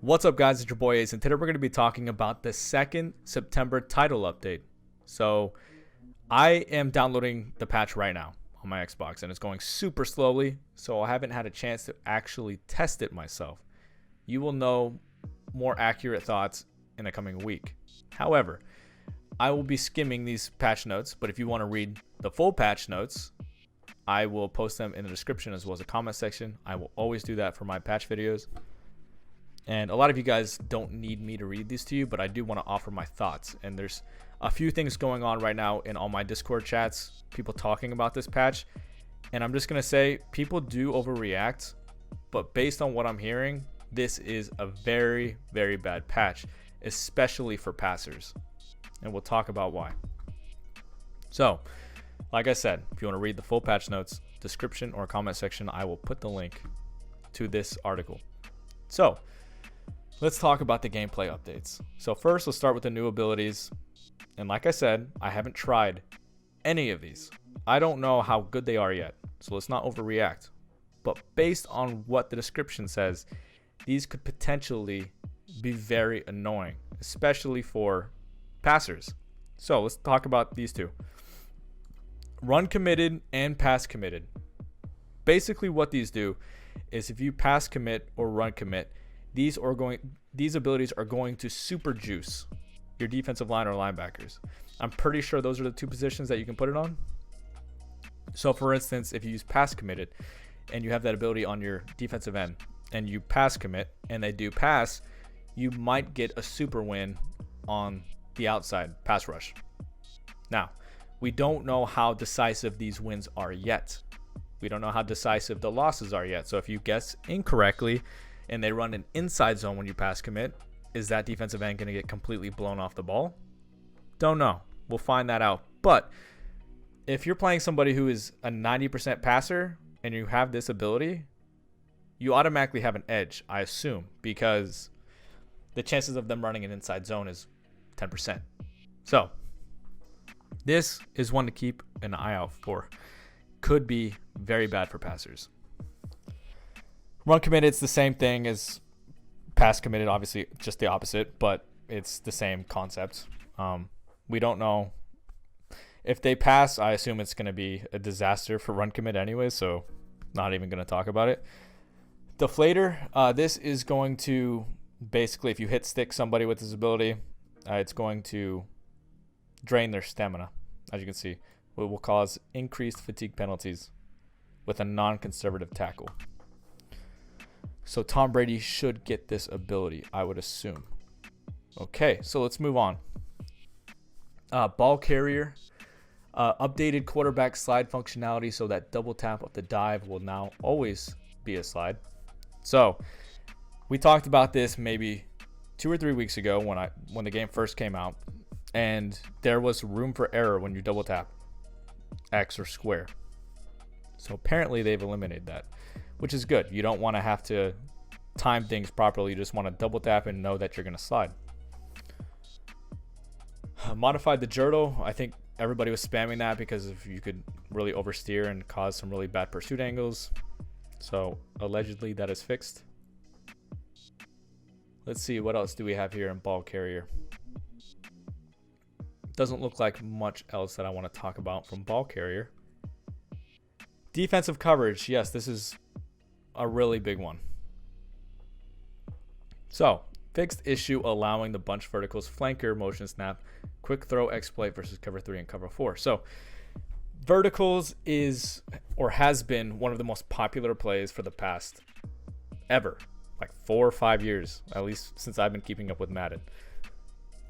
What's up, guys? It's your boy Ace, and today we're going to be talking about the 2nd September title update. So I am downloading the patch right now on my Xbox, and it's going super slowly, so I haven't had a chance to actually test it myself. You will know more accurate thoughts in the coming week. However, I will be skimming these patch notes, but if you want to read the full patch notes, I will post them in the description as well as the comment section. I will always do that for my patch videos. And a lot of you guys don't need me to read these to you, but I do want to offer my thoughts. And there's a few things going on right now in all my Discord chats, people talking about this patch. And I'm just going to say people do overreact, but based on what I'm hearing, this is a very, very bad patch, especially for passers. And we'll talk about why. So, like I said, if you want to read the full patch notes, description or comment section, I will put the link to this article. So, let's talk about the gameplay updates. So first, let's start with the new abilities. And like I said, I haven't tried any of these. I don't know how good they are yet, so let's not overreact. But based on what the description says, these could potentially be very annoying, especially for passers. So let's talk about these two. Run committed and pass committed. Basically what these do is if you pass commit or run commit, these abilities are going to super juice your defensive line or linebackers. I'm pretty sure those are the two positions that you can put it on. So for instance, if you use pass committed and you have that ability on your defensive end and you pass commit and they do pass, you might get a super win on the outside pass rush. Now, we don't know how decisive these wins are yet. We don't know how decisive the losses are yet. So if you guess incorrectly and they run an inside zone when you pass commit, is that defensive end going to get completely blown off the ball? Don't know. We'll find that out. But if you're playing somebody who is a 90% passer and you have this ability, you automatically have an edge, I assume, because the chances of them running an inside zone is 10%. So this is one to keep an eye out for. Could be very bad for passers. Run committed, it's the same thing as pass committed, obviously just the opposite, but it's the same concept. We don't know if they pass. I assume it's going to be a disaster for run commit anyway, so not even going to talk about it. Deflater, this is going to basically, if you hit stick somebody with this ability, it's going to drain their stamina. As you can see, it will cause increased fatigue penalties with a non-conservative tackle. So Tom Brady should get this ability, I would assume. Okay, so let's move on. Ball carrier, updated quarterback slide functionality so that double tap of the dive will now always be a slide. So we talked about this maybe 2 or 3 weeks ago when the game first came out, and there was room for error when you double tap X or square. So apparently they've eliminated that, which is good. You don't want to have to time things properly. You just want to double tap and know that you're going to slide. Modified the Jurtle. I think everybody was spamming that because if you could really oversteer and cause some really bad pursuit angles. So allegedly that is fixed. Let's see, what else do we have here in ball carrier? Doesn't look like much else that I want to talk about from ball carrier. Defensive coverage, yes, this is a really big one. So, fixed issue allowing the bunch verticals, flanker, motion snap, quick throw exploit versus cover 3 and cover 4. So, verticals is or has been one of the most popular plays for the past ever, like 4 or 5 years, at least since I've been keeping up with Madden.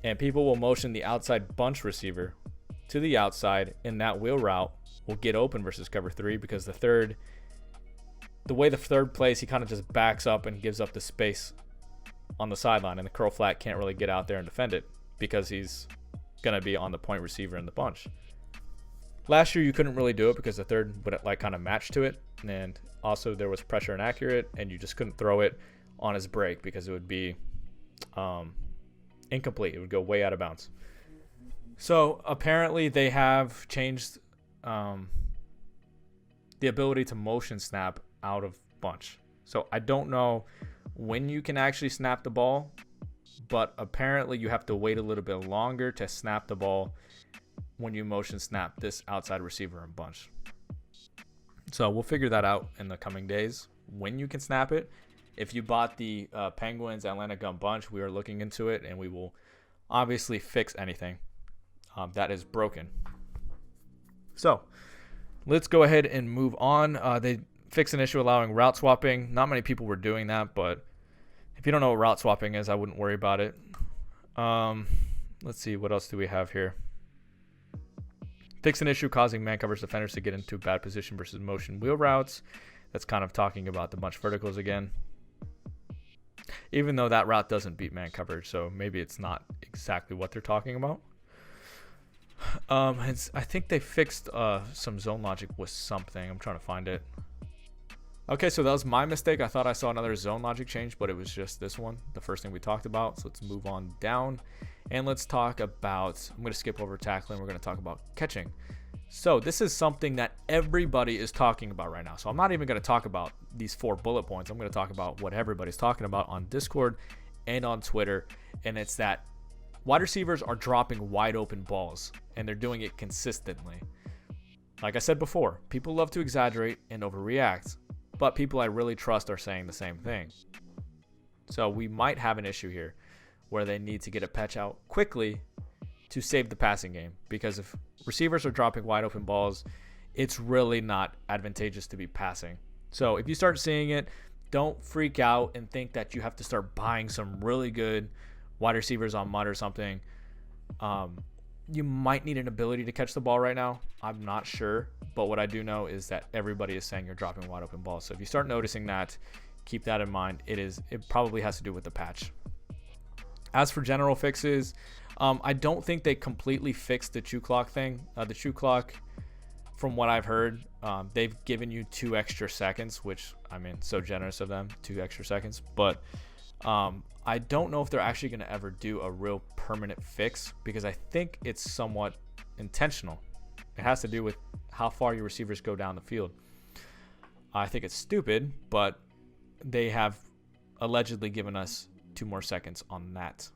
And people will motion the outside bunch receiver to the outside, and that wheel route will get open versus cover 3 because the way the third plays, he kind of just backs up and gives up the space on the sideline, and the curl flat can't really get out there and defend it because he's going to be on the point receiver in the bunch. Last year you couldn't really do it because the third would like kind of match to it, and also there was pressure inaccurate, and you just couldn't throw it on his break because it would be incomplete. It would go way out of bounds. So apparently they have changed the ability to motion snap out of bunch. So I don't know when you can actually snap the ball, but apparently you have to wait a little bit longer to snap the ball when you motion snap this outside receiver and bunch. So we'll figure that out in the coming days when you can snap it. If you bought the Penguins Atlanta Gun Bunch, we are looking into it, and we will obviously fix anything that is broken. So let's go ahead and move on. They fixed an issue allowing route swapping. Not many people were doing that, but if you don't know what route swapping is, I wouldn't worry about it. Let's see, what else do we have here? Fix an issue causing man coverage defenders to get into bad position versus motion wheel routes. That's kind of talking about the bunch verticals again. Even though that route doesn't beat man coverage, so maybe it's not exactly what they're talking about. I think they fixed some zone logic with something. I'm trying to find it. Okay, so that was my mistake. I thought I saw another zone logic change, but it was just this one, the first thing we talked about. So let's move on down, and let's talk about, I'm going to skip over tackling. We're going to talk about catching. So this is something that everybody is talking about right now. So I'm not even going to talk about these 4 bullet points. I'm going to talk about what everybody's talking about on Discord and on Twitter, and it's that wide receivers are dropping wide open balls, and they're doing it consistently. Like I said before, people love to exaggerate and overreact, but people I really trust are saying the same thing. So we might have an issue here where they need to get a patch out quickly to save the passing game, because if receivers are dropping wide open balls, it's really not advantageous to be passing. So if you start seeing it, don't freak out and think that you have to start buying some really good wide receivers on mud or something. You might need an ability to catch the ball right now. I'm not sure, but what I do know is that everybody is saying you're dropping wide open balls. So if you start noticing that, keep that in mind. It probably has to do with the patch. As for general fixes, I don't think they completely fixed the chew clock thing. The chew clock, from what I've heard, they've given you 2 extra seconds, which, I mean, so generous of them, 2 extra seconds. But I don't know if they're actually going to ever do a real permanent fix, because I think it's somewhat intentional. It has to do with how far your receivers go down the field. I think it's stupid, but they have allegedly given us 2 more seconds on that.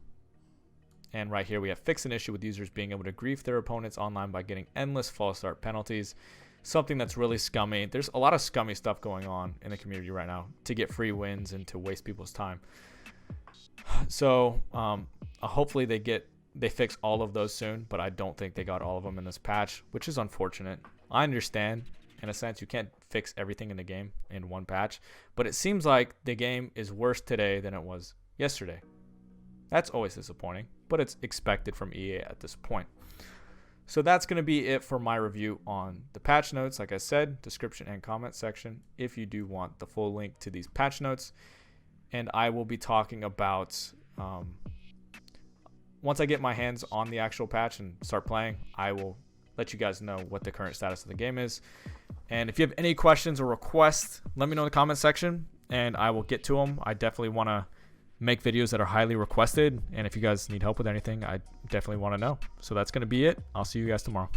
And right here we have fixed an issue with users being able to grief their opponents online by getting endless false start penalties. Something that's really scummy. There's a lot of scummy stuff going on in the community right now to get free wins and to waste people's time. So hopefully they fix all of those soon, but I don't think they got all of them in this patch, which is unfortunate. I understand, in a sense, you can't fix everything in the game in one patch, but it seems like the game is worse today than it was yesterday. That's always disappointing, but it's expected from EA at this point. So that's going to be it for my review on the patch notes. Like I said, description and comment section if you do want the full link to these patch notes. And I will be talking about, once I get my hands on the actual patch and start playing, I will let you guys know what the current status of the game is. And if you have any questions or requests, let me know in the comment section and I will get to them. I definitely want to make videos that are highly requested, and if you guys need help with anything, I definitely want to know. So that's going to be it. I'll see you guys tomorrow.